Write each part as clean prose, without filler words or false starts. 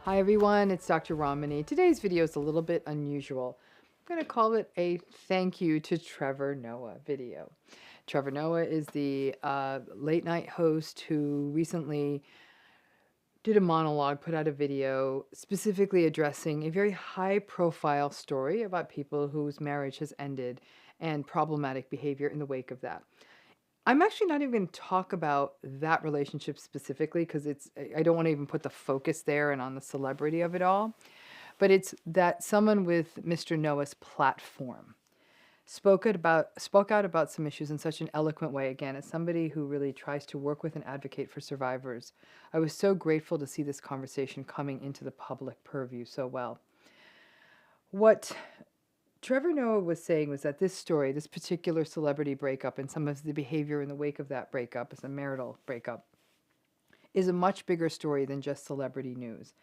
Hi everyone, it's Dr. Ramani. Today's video is a little bit unusual. I'm going to call it a thank you to Trevor Noah video. Trevor Noah is the late night host who recently did a monologue, put out a video specifically addressing a very high profile story about people whose marriage has ended and problematic behavior in the wake of that. I'm actually not even going to talk about that relationship specifically because I don't want to even put the focus there and on the celebrity of it all. But it's that someone with Mr. Noah's platform spoke out about some issues in such an eloquent way. Again, as somebody who really tries to work with and advocate for survivors, I was so grateful to see this conversation coming into the public purview so well. What Trevor Noah was saying was that this story, this particular celebrity breakup and some of the behavior in the wake of that breakup as a marital breakup, is a much bigger story than just celebrity news.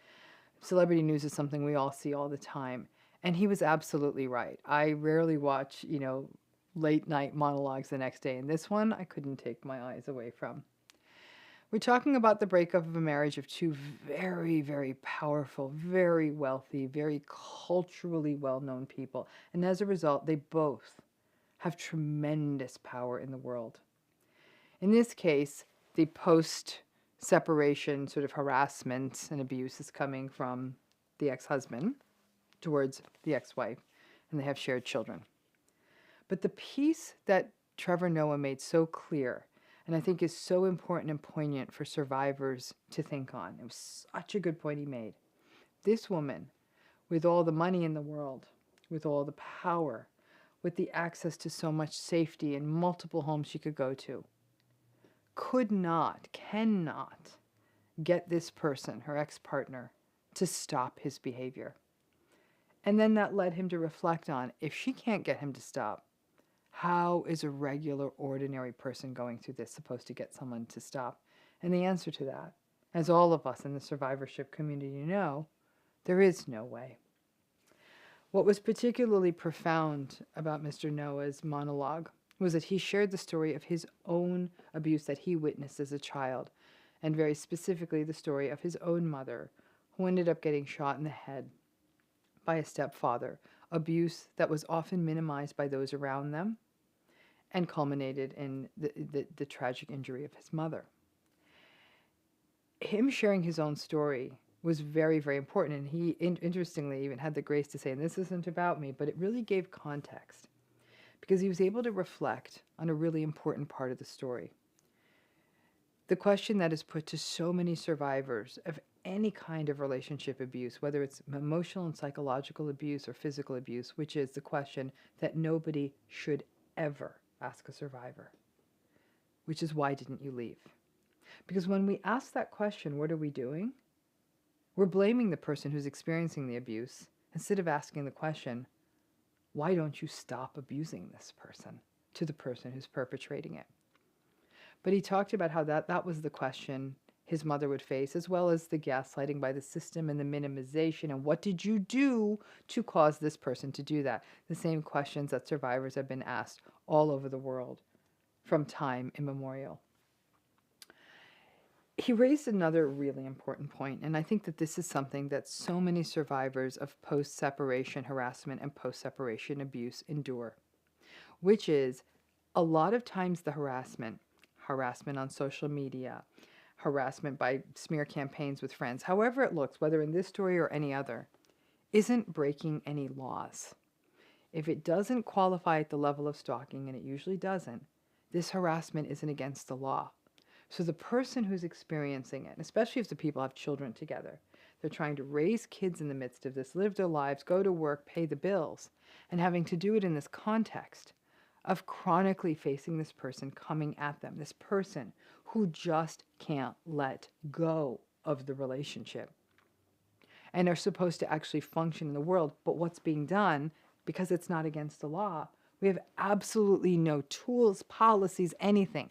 Celebrity news is something we all see all the time. And he was absolutely right. I rarely watch, late night monologues the next day. And this one, I couldn't take my eyes away from. We're talking about the breakup of a marriage of two very, very powerful, very wealthy, very culturally well-known people. And as a result, they both have tremendous power in the world. In this case, the post-separation sort of harassment and abuse is coming from the ex-husband towards the ex-wife, and they have shared children. But the piece that Trevor Noah made so clear, and I think is so important and poignant for survivors to think on. It was such a good point he made. This woman, with all the money in the world, with all the power, with the access to so much safety and multiple homes she could go to, cannot get this person, her ex-partner, to stop his behavior. And then that led him to reflect on, if she can't get him to stop, how is a regular, ordinary person going through this supposed to get someone to stop? And the answer to that, as all of us in the survivorship community know, there is no way. What was particularly profound about Mr. Noah's monologue was that he shared the story of his own abuse that he witnessed as a child, and very specifically the story of his own mother, who ended up getting shot in the head by a stepfather, abuse that was often minimized by those around them, and culminated in the tragic injury of his mother. Him sharing his own story was very, very important, and he interestingly even had the grace to say, and this isn't about me, but it really gave context, because he was able to reflect on a really important part of the story. The question that is put to so many survivors of any kind of relationship abuse, whether it's emotional and psychological abuse or physical abuse, which is the question that nobody should ever ask a survivor, which is, why didn't you leave? Because when we ask that question, what are we doing? We're blaming the person who's experiencing the abuse instead of asking the question, why don't you stop abusing this person, to the person who's perpetrating it? But he talked about how that was the question his mother would face, as well as the gaslighting by the system and the minimization, and what did you do to cause this person to do that? The same questions that survivors have been asked all over the world from time immemorial. He raised another really important point, and I think that this is something that so many survivors of post-separation harassment and post-separation abuse endure, which is a lot of times the harassment on social media, harassment by smear campaigns with friends, however it looks, whether in this story or any other, isn't breaking any laws. If it doesn't qualify at the level of stalking, and it usually doesn't, this harassment isn't against the law. So the person who's experiencing it, especially if the people have children together, they're trying to raise kids in the midst of this, live their lives, go to work, pay the bills, and having to do it in this context of chronically facing this person coming at them, this person who just can't let go of the relationship and are supposed to actually function in the world. But what's being done, because it's not against the law, we have absolutely no tools, policies, anything.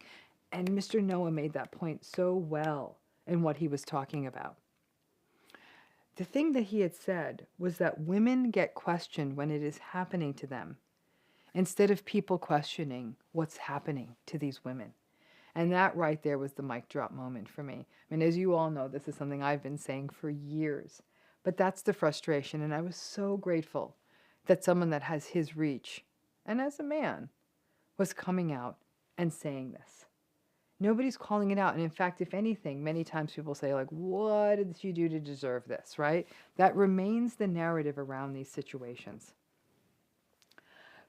And Mr. Noah made that point so well in what he was talking about. The thing that he had said was that women get questioned when it is happening to them, instead of people questioning what's happening to these women. And that right there was the mic drop moment for me. I mean, as you all know, this is something I've been saying for years. But that's the frustration. And I was so grateful that someone that has his reach, and as a man, was coming out and saying this. Nobody's calling it out. And in fact, if anything, many times people say, like, what did you do to deserve this, right? That remains the narrative around these situations.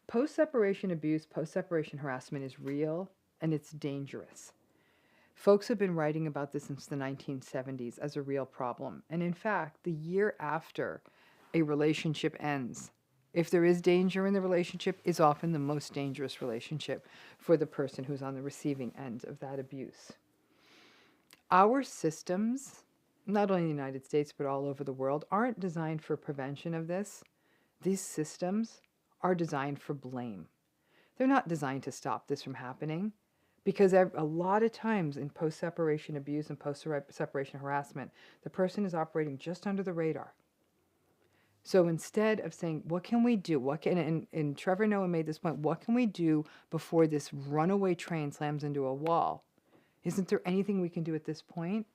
Post-separation abuse, post-separation harassment is real and it's dangerous. Folks have been writing about this since the 1970s as a real problem. And in fact, the year after a relationship ends, if there is danger in the relationship, is often the most dangerous relationship for the person who's on the receiving end of that abuse. Our systems, not only in the United States but all over the world, aren't designed for prevention of this. These systems are designed for blame. They're not designed to stop this from happening, because a lot of times in post-separation abuse and post-separation harassment, the person is operating just under the radar. So instead of saying, what can we do? And Trevor Noah made this point, what can we do before this runaway train slams into a wall? Isn't there anything we can do at this point?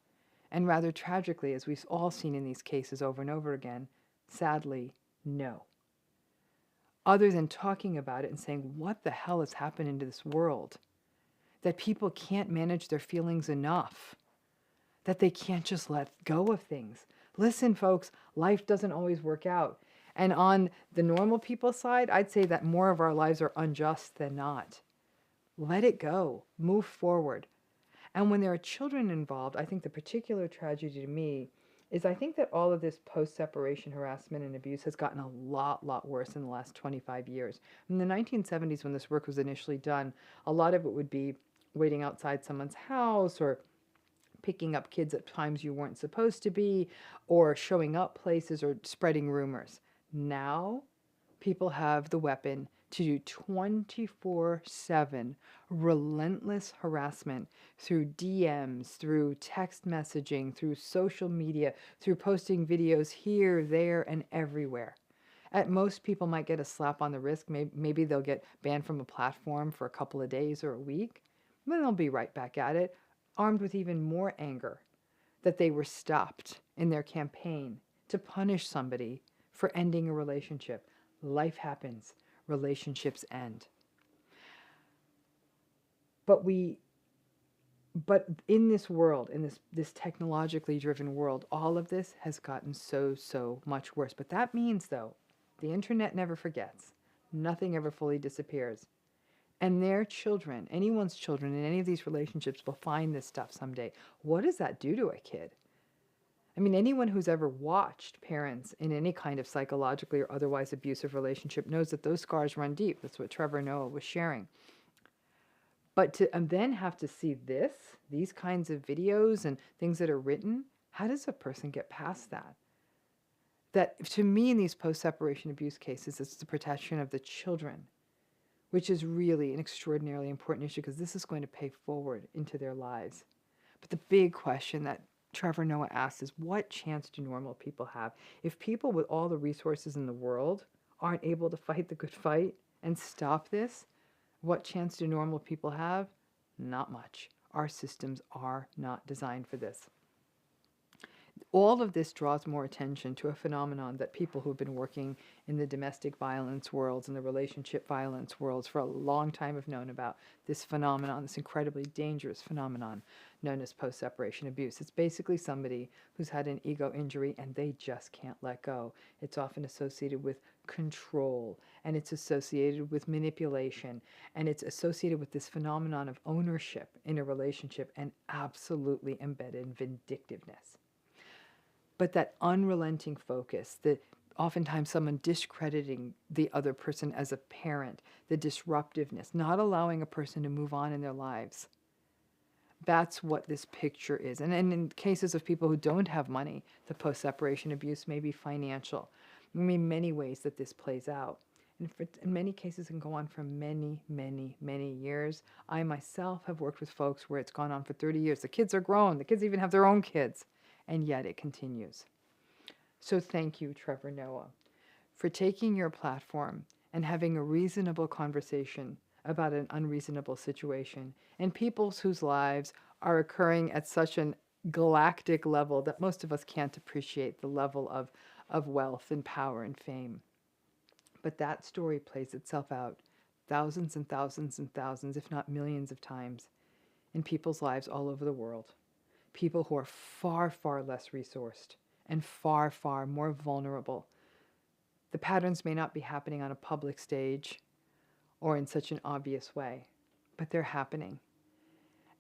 And rather tragically, as we've all seen in these cases over and over again, sadly, no. Other than talking about it and saying, what the hell has happened into this world? That people can't manage their feelings enough. That they can't just let go of things. Listen, folks, life doesn't always work out. And on the normal people side, I'd say that more of our lives are unjust than not. Let it go. Move forward. And when there are children involved, I think the particular tragedy to me is I think that all of this post-separation harassment and abuse has gotten a lot worse in the last 25 years. In the 1970s, when this work was initially done, a lot of it would be waiting outside someone's house or picking up kids at times you weren't supposed to be, or showing up places or spreading rumors. Now, people have the weapon to do 24/7 relentless harassment through DMs, through text messaging, through social media, through posting videos here, there, and everywhere. At most, people might get a slap on the wrist. Maybe they'll get banned from a platform for a couple of days or a week. Then they'll be right back at it, armed with even more anger that they were stopped in their campaign to punish somebody for ending a relationship. Life happens. Relationships end. But in this world, in this technologically driven world, all of this has gotten so much worse. But that means, though, the internet never forgets. Nothing ever fully disappears. And their children, anyone's children in any of these relationships will find this stuff someday. What does that do to a kid? I mean, anyone who's ever watched parents in any kind of psychologically or otherwise abusive relationship knows that those scars run deep. That's what Trevor Noah was sharing. But to then have to see these kinds of videos and things that are written, how does a person get past that? That, to me, in these post-separation abuse cases, it's the protection of the children, which is really an extraordinarily important issue because this is going to pay forward into their lives. But the big question that Trevor Noah asked is, what chance do normal people have? If people with all the resources in the world aren't able to fight the good fight and stop this, what chance do normal people have? Not much. Our systems are not designed for this. All of this draws more attention to a phenomenon that people who've been working in the domestic violence worlds and the relationship violence worlds for a long time have known about. This phenomenon, this incredibly dangerous phenomenon known as post-separation abuse. It's basically somebody who's had an ego injury and they just can't let go. It's often associated with control, and it's associated with manipulation, and it's associated with this phenomenon of ownership in a relationship and absolutely embedded vindictiveness. But that unrelenting focus, that oftentimes someone discrediting the other person as a parent, the disruptiveness, not allowing a person to move on in their lives. That's what this picture is. And in cases of people who don't have money, the post-separation abuse may be financial. There may be many ways that this plays out. And in many cases, it can go on for many years. I myself have worked with folks where it's gone on for 30 years. The kids are grown. The kids even have their own kids. And yet it continues. So thank you, Trevor Noah, for taking your platform and having a reasonable conversation about an unreasonable situation and people's whose lives are occurring at such an galactic level that most of us can't appreciate, the level of wealth and power and fame. But that story plays itself out thousands and thousands and thousands, if not millions of times, in people's lives all over the world. People who are far, far less resourced and far, far more vulnerable. The patterns may not be happening on a public stage or in such an obvious way, but they're happening.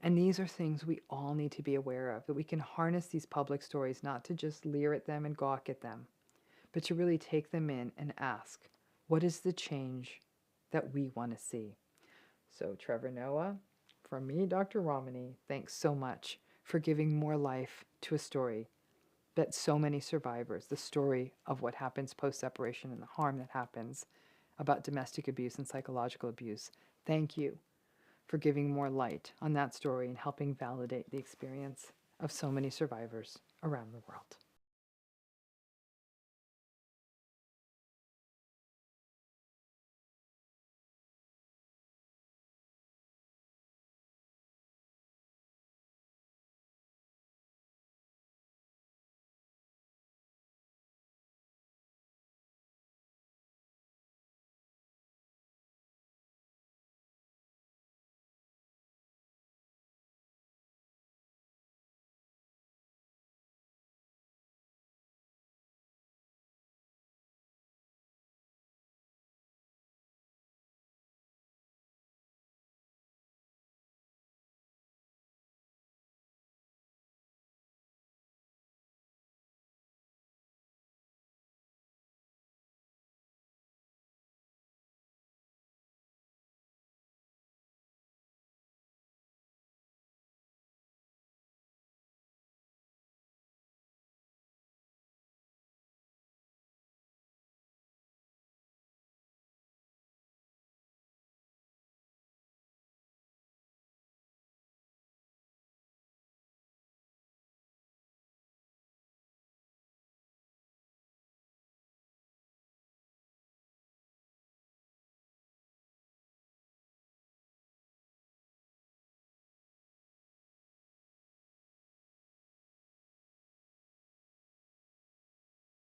And these are things we all need to be aware of, that we can harness these public stories not to just leer at them and gawk at them, but to really take them in and ask, what is the change that we want to see? So Trevor Noah, from me, Dr. Ramani, thanks so much for giving more life to a story that so many survivors, the story of what happens post-separation and the harm that happens, about domestic abuse and psychological abuse. Thank you for giving more light on that story and helping validate the experience of so many survivors around the world.